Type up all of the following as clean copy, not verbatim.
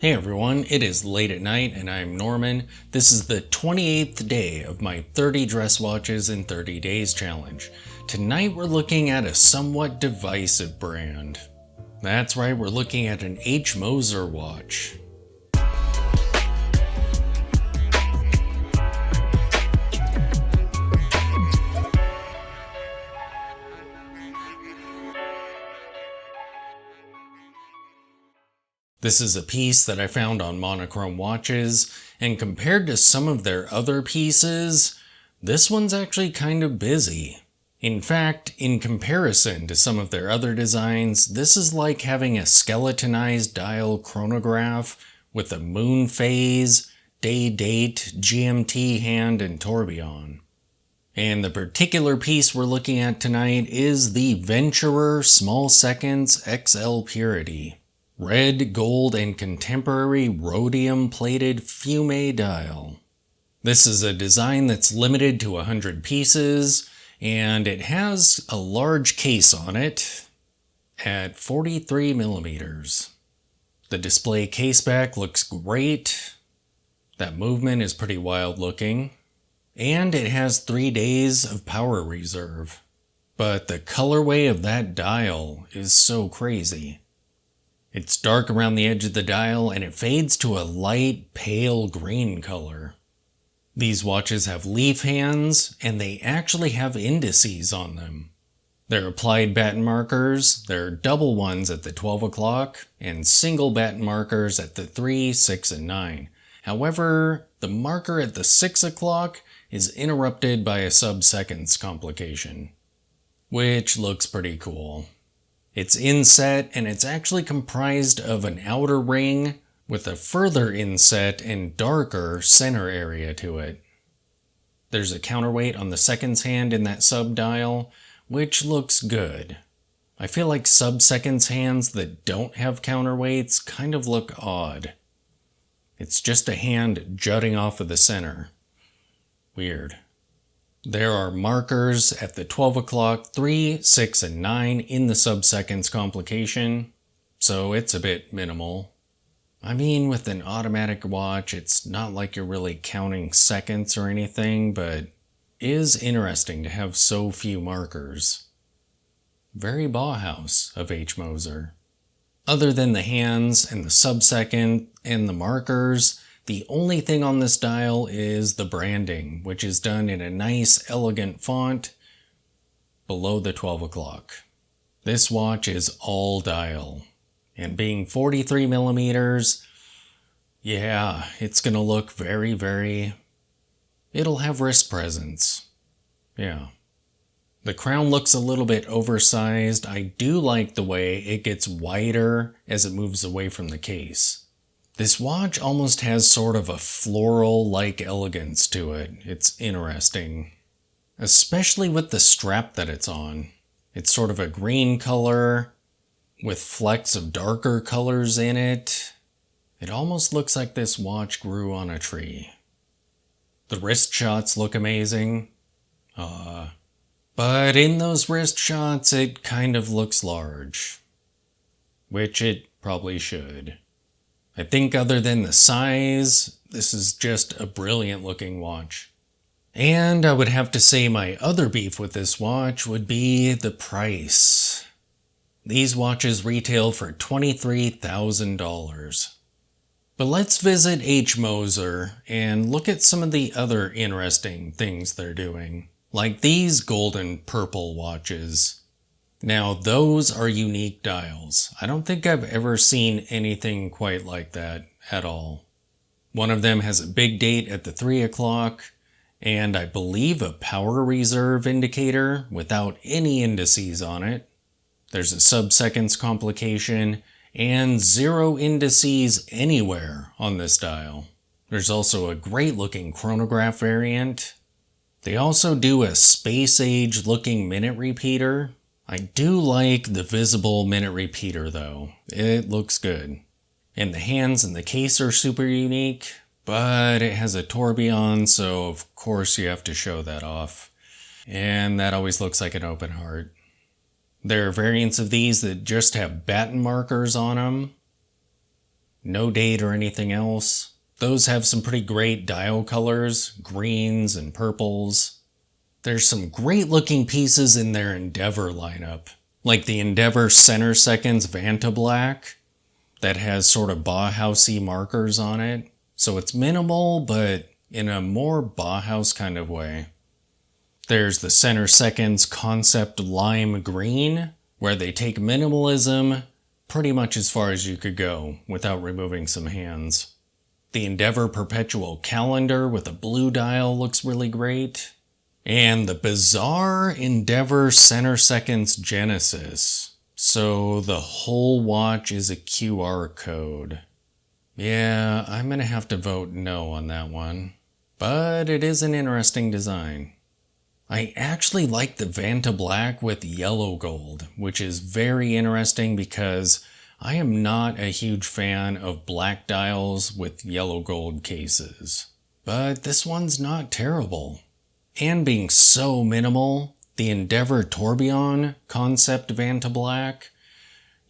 Hey everyone, it is late at night and I'm Norman. This is the 28th day of my 30 dress watches in 30 days challenge. Tonight we're looking at a somewhat divisive brand. That's right, we're looking at an Moser watch. This is a piece that I found on monochrome watches, and compared to some of their other pieces, this one's actually kind of busy. In fact, in comparison to some of their other designs, this is like having a skeletonized dial chronograph with a moon phase, day date, GMT hand, and tourbillon. And the particular piece we're looking at tonight is the Venturer Small Seconds XL Purity. Red, gold, and contemporary rhodium-plated fume dial. This is a design that's limited to 100 pieces, and it has a large case on it at 43 millimeters. The display caseback looks great. That movement is pretty wild looking. And it has 3 days of power reserve. But the colorway of that dial is so crazy. It's dark around the edge of the dial and it fades to a light pale green color. These watches have leaf hands and they actually have indices on them. They're applied batten markers, they're double ones at the 12 o'clock and single batten markers at the 3, 6, and 9. However, the marker at the 6 o'clock is interrupted by a sub-seconds complication, which looks pretty cool. It's inset and it's actually comprised of an outer ring with a further inset and darker center area to it. There's a counterweight on the seconds hand in that sub-dial, which looks good. I feel like sub-seconds hands that don't have counterweights kind of look odd. It's just a hand jutting off of the center. Weird. There are markers at the 12 o'clock, 3, 6, and 9 in the sub-seconds complication, so it's a bit minimal. I mean, with an automatic watch, it's not like you're really counting seconds or anything, but is interesting to have so few markers. Very Bauhaus of H. Moser. Other than the hands and the sub-second and the markers, the only thing on this dial is the branding, which is done in a nice, elegant font below the 12 o'clock. This watch is all dial, and being 43 millimeters, yeah, it's gonna look it'll have wrist presence. Yeah. The crown looks a little bit oversized. I do like the way it gets wider as it moves away from the case. This watch almost has sort of a floral-like elegance to it. It's interesting. Especially with the strap that it's on. It's sort of a green color with flecks of darker colors in it. It almost looks like this watch grew on a tree. The wrist shots look amazing. But in those wrist shots, it kind of looks large. Which it probably should. I think other than the size, this is just a brilliant looking watch. And I would have to say my other beef with this watch would be the price. These watches retail for $23,000. But let's visit H. Moser and look at some of the other interesting things they're doing. Like these golden purple watches. Now, those are unique dials. I don't think I've ever seen anything quite like that at all. One of them has a big date at the 3 o'clock, and I believe a power reserve indicator without any indices on it. There's a sub-seconds complication, and 0 indices anywhere on this dial. There's also a great-looking chronograph variant. They also do a space-age looking minute repeater. I do like the visible minute repeater though. It looks good. And the hands and the case are super unique, but it has a tourbillon, so of course you have to show that off. And that always looks like an open heart. There are variants of these that just have batten markers on them. No date or anything else. Those have some pretty great dial colors, greens and purples. There's some great looking pieces in their Endeavor lineup, like the Endeavor Center Seconds Vanta Black that has sort of Bauhausy markers on it. So it's minimal, but in a more Bauhaus kind of way. There's the Center Seconds Concept Lime Green, where they take minimalism pretty much as far as you could go without removing some hands. The Endeavor Perpetual Calendar with a blue dial looks really great. And the bizarre Endeavor Center Seconds Genesis. So the whole watch is a QR code. Yeah, I'm gonna have to vote no on that one. But it is an interesting design. I actually like the Vanta Black with yellow gold, which is very interesting because I am not a huge fan of black dials with yellow gold cases. But this one's not terrible. And being so minimal, the Endeavor Tourbillon Concept Vanta Black,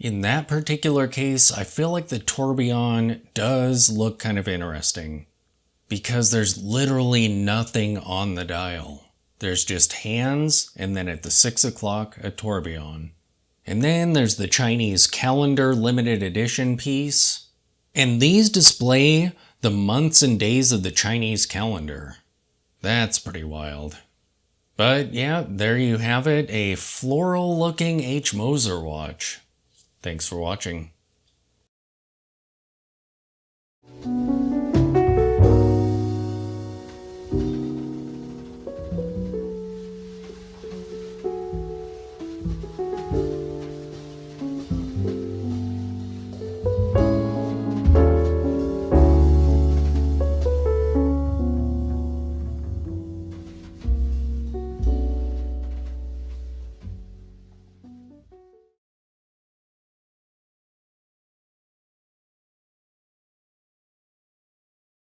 in that particular case, I feel like the Tourbillon does look kind of interesting because there's literally nothing on the dial. There's just hands, and then at the 6 o'clock, a tourbillon. And then there's the Chinese calendar limited edition piece. And these display the months and days of the Chinese calendar. That's pretty wild. But yeah, there you have it, a floral looking H. Moser watch. Thanks for watching.